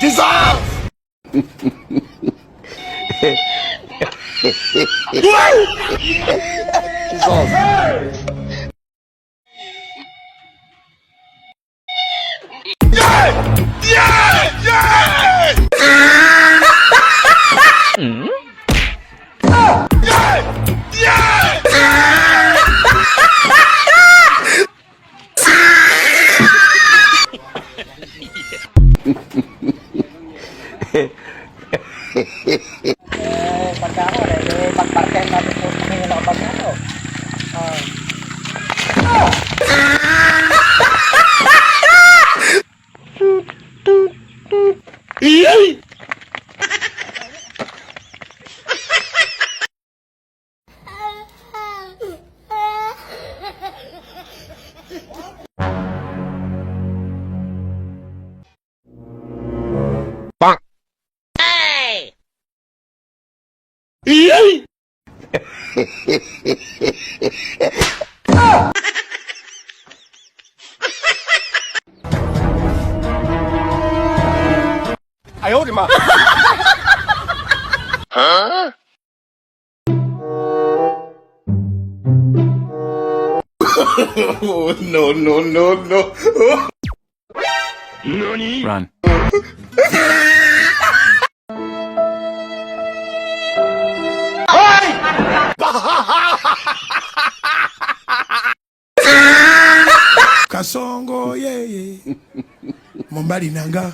Dissolve! Pagka ako, pagparkehan natin po sa mga nakapag ano. Oh, no, no, no, no. Run. Kasongo yeye Mombali nanga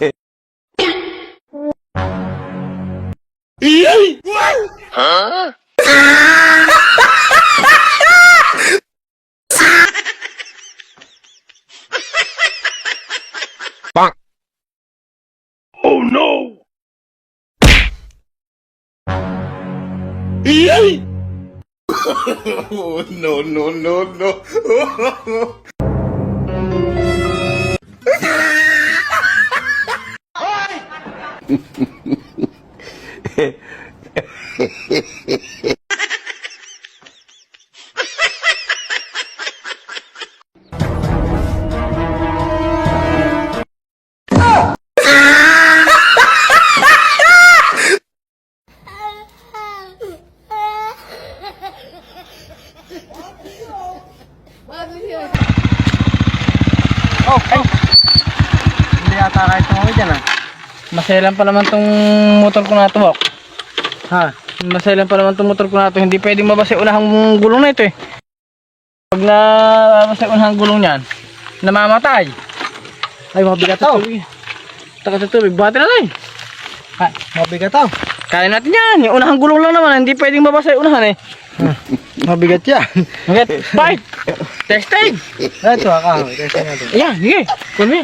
Oh, no. Oh, no, no, no, no. Hindi yata kahit tumawid yan ah. Maselan pa naman tong motor ko na ito, Bok. Ha? Maselan pa naman tong motor ko na ito. Hindi pwedeng mabasa yung unahang gulong na ito eh. Pag nabasa yung unahang gulong niyan, namamatay. Ay, mabigat ito. Takas ito, bigbuhati na lang. Ay, mabigat ito. Kaya natin yan. Yung unahang gulong lang naman, hindi pwedeng mabasa yung unahan eh. Mabigat yan. Mabigat. Fight! Testing! Ito, testing natin. Ayan, sige. Kunin mo.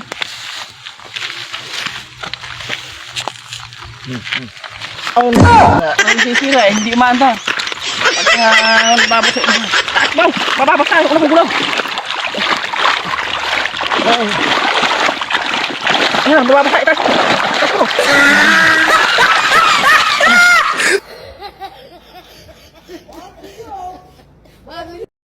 Oh, ang sisira, hindi maanda. Pag babasa, taas mo, mababasa yung unang gulong. Ayan, mababasa, itaas mo.